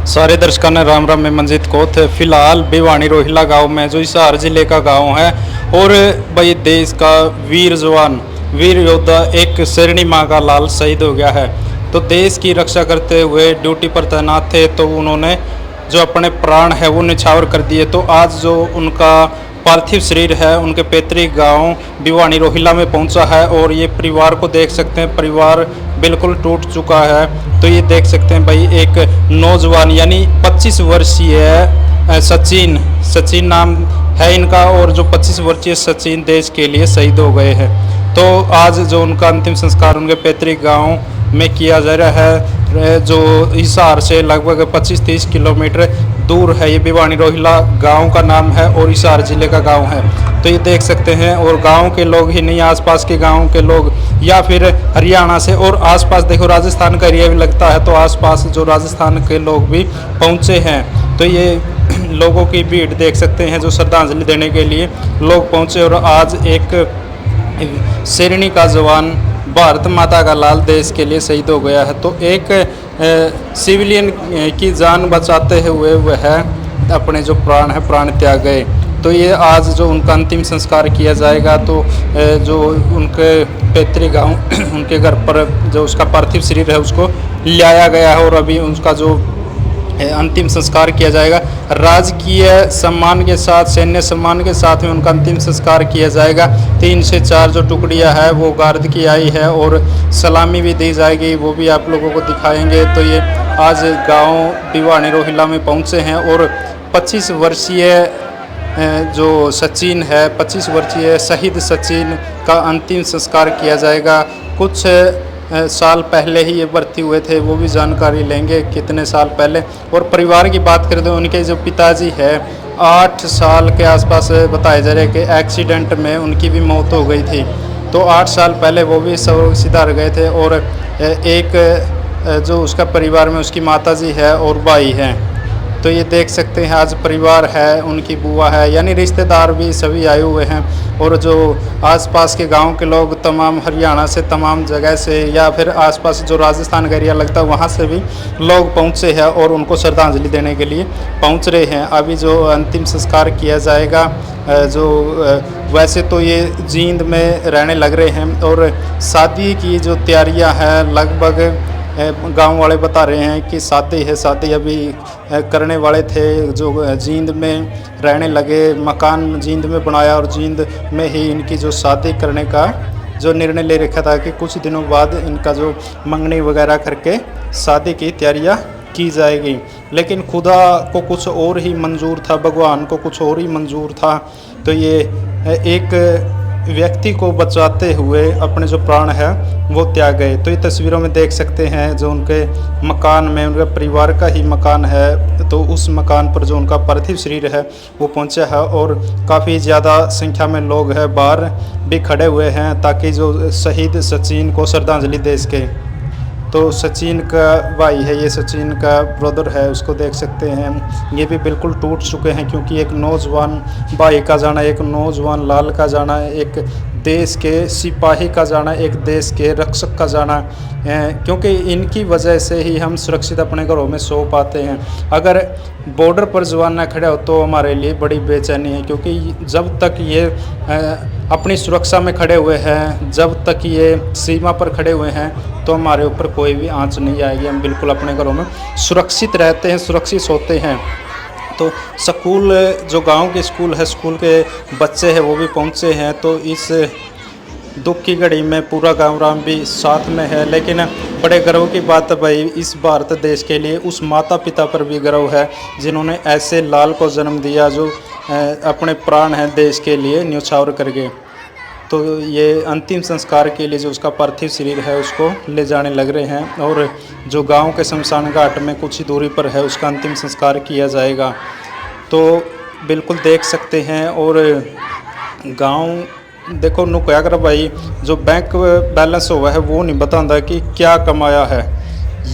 सारे दर्शकों ने राम राम। में मंजीत कोथ फिलहाल भिवानी रोहिला गांव में जो हिसार जिले का गांव है और भाई देश का वीर जवान वीर योद्धा एक शेरनी माँ का लाल शहीद हो गया है। तो देश की रक्षा करते हुए ड्यूटी पर तैनात थे तो उन्होंने जो अपने प्राण है वो निछावर कर दिए। तो आज जो उनका पार्थिव शरीर है उनके पैतृक गांव भिवानी रोहिला में पहुंचा है और ये परिवार को देख सकते हैं, परिवार बिल्कुल टूट चुका है। तो ये देख सकते हैं भाई एक नौजवान यानी 25 वर्षीय सचिन नाम है इनका और जो 25 वर्षीय सचिन देश के लिए शहीद हो गए हैं। तो आज जो उनका अंतिम संस्कार उनके पैतृक गांव में किया जा रहा है जो हिसार से लगभग 25-30 किलोमीटर दूर है। ये भिवानी रोहिला गांव का नाम है और हिसार जिले का गांव है। तो ये देख सकते हैं और गांव के लोग ही नहीं, आसपास के गांव के लोग या फिर हरियाणा से और आसपास देखो राजस्थान का एरिया भी लगता है तो आसपास जो राजस्थान के लोग भी पहुंचे हैं। तो ये लोगों की भीड़ देख सकते हैं जो श्रद्धांजलि देने के लिए लोग पहुंचे और आज एक शेरनी का जवान भारत माता का लाल देश के लिए शहीद हो गया है। तो एक सिविलियन की जान बचाते हुए वह अपने जो प्राण है प्राण त्याग गए। तो ये आज जो उनका अंतिम संस्कार किया जाएगा तो जो उनके पैतृक गांव उनके घर पर जो उसका पार्थिव शरीर है उसको लाया गया है और अभी उसका जो अंतिम संस्कार किया जाएगा। राजकीय सम्मान के साथ, सैन्य सम्मान के साथ में उनका अंतिम संस्कार किया जाएगा। 3 से 4 जो टुकड़ियां है वो गार्ड की आई है और सलामी भी दी जाएगी, वो भी आप लोगों को दिखाएंगे। तो ये आज गांव भिवानी रोहिला में पहुंचे हैं और 25 वर्षीय जो सचिन है 25 वर्षीय शहीद सचिन का अंतिम संस्कार किया जाएगा। कुछ साल पहले ही ये भर्ती हुए थे, वो भी जानकारी लेंगे कितने साल पहले। और परिवार की बात करें तो उनके जो पिताजी है 8 साल के आसपास बताया जा रहा है कि एक्सीडेंट में उनकी भी मौत हो गई थी। तो 8 साल पहले वो भी सिधार गए थे और एक जो उसका परिवार में उसकी माताजी है और भाई हैं। तो ये देख सकते हैं आज परिवार है, उनकी बुआ है, यानी रिश्तेदार भी सभी आए हुए हैं और जो आसपास के गांव के लोग तमाम हरियाणा से, तमाम जगह से या फिर आसपास जो राजस्थान का एरिया लगता है वहां से भी लोग पहुंचे हैं और उनको श्रद्धांजलि देने के लिए पहुंच रहे हैं। अभी जो अंतिम संस्कार किया जाएगा जो वैसे तो ये जींद में रहने लग रहे हैं और शादी की जो तैयारियाँ हैं लगभग गांव वाले बता रहे हैं कि शादी अभी करने वाले थे। जो जींद में रहने लगे, मकान जींद में बनाया और जींद में ही इनकी जो शादी करने का जो निर्णय ले रखा था कि कुछ दिनों बाद इनका जो मंगनी वगैरह करके शादी की तैयारियां की जाएगी। लेकिन खुदा को कुछ और ही मंजूर था, भगवान को कुछ और ही मंजूर था। तो ये एक व्यक्ति को बचाते हुए अपने जो प्राण है वो त्याग गए। तो ये तस्वीरों में देख सकते हैं जो उनके मकान में, उनके परिवार का ही मकान है, तो उस मकान पर जो उनका पार्थिव शरीर है वो पहुंचा है और काफ़ी ज़्यादा संख्या में लोग हैं बाहर भी खड़े हुए हैं ताकि जो शहीद सचिन को श्रद्धांजलि दे सके। तो सचिन का भाई है, ये सचिन का ब्रदर है, उसको देख सकते हैं ये भी बिल्कुल टूट चुके हैं क्योंकि एक नौजवान भाई का जाना, एक नौजवान लाल का जाना, एक देश के सिपाही का जाना, एक देश के रक्षक का जाना, क्योंकि इनकी वजह से ही हम सुरक्षित अपने घरों में सो पाते हैं। अगर बॉर्डर पर जवान न खड़े हो तो हमारे लिए बड़ी बेचैनी है क्योंकि जब तक ये अपनी सुरक्षा में खड़े हुए हैं, जब तक ये सीमा पर खड़े हुए हैं तो हमारे ऊपर कोई भी आंच नहीं आएगी। हम बिल्कुल अपने घरों में सुरक्षित रहते हैं, सुरक्षित सोते हैं। तो स्कूल जो गांव के स्कूल है, स्कूल के बच्चे हैं वो भी पहुंचे हैं। तो इस दुख की घड़ी में पूरा गांव राम भी साथ में है। लेकिन बड़े गर्व की बात है भाई इस भारत देश के लिए उस माता पिता पर भी गर्व है जिन्होंने ऐसे लाल को जन्म दिया जो अपने प्राण हैं देश के लिए न्यौछावर कर गए। तो ये अंतिम संस्कार के लिए जो उसका पार्थिव शरीर है उसको ले जाने लग रहे हैं और जो गांव के शमशान घाट में कुछ ही दूरी पर है उसका अंतिम संस्कार किया जाएगा। तो बिल्कुल देख सकते हैं और गांव देखो नु क्या कर भाई जो बैंक बैलेंस हुआ है वो नहीं बताता कि क्या कमाया है,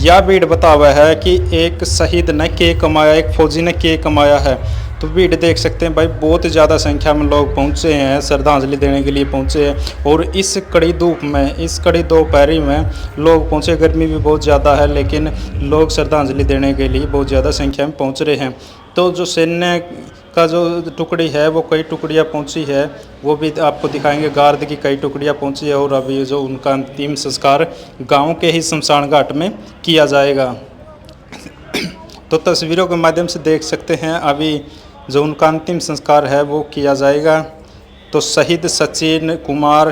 या भीड़ बता हुआ है कि एक शहीद ने के कमाया, एक फौजी ने के कमाया है। तो भीड़ देख सकते हैं भाई, बहुत ज़्यादा संख्या में लोग पहुंचे हैं, श्रद्धांजलि देने के लिए पहुंचे हैं। और इस कड़ी धूप में, इस कड़ी दोपहरी में लोग पहुंचे। गर्मी भी बहुत ज़्यादा है, लेकिन लोग श्रद्धांजलि देने के लिए बहुत ज़्यादा संख्या में पहुंच रहे हैं। तो जो सैन्य का जो टुकड़ी है वो कई टुकड़ियाँ पहुंची है, वो भी आपको दिखाएंगे। गार्ड की कई टुकड़ियाँ पहुंची है और अभी जो उनका अंतिम संस्कार गाँव के ही शमशान घाट में किया जाएगा। तो तस्वीरों के माध्यम से देख सकते हैं अभी जो उनका अंतिम संस्कार है वो किया जाएगा। तो शहीद सचिन कुमार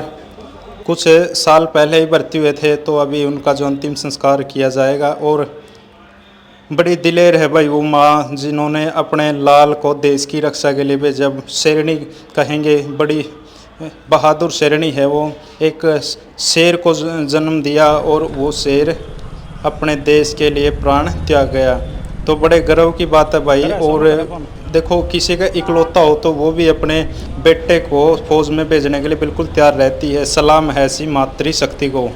कुछ साल पहले ही भर्ती हुए थे, तो अभी उनका जो अंतिम संस्कार किया जाएगा। और बड़ी दिलेर है भाई वो माँ, जिन्होंने अपने लाल को देश की रक्षा के लिए भेजा। जब शेरनी कहेंगे, बड़ी बहादुर शेरनी है वो, एक शेर को जन्म दिया और वो शेर अपने देश के लिए प्राण त्याग गया। तो बड़े गर्व की बात है भाई। और देखो, किसी का इकलौता हो तो वो भी अपने बेटे को फौज में भेजने के लिए बिल्कुल तैयार रहती है। सलाम है ऐसी मातृशक्ति को।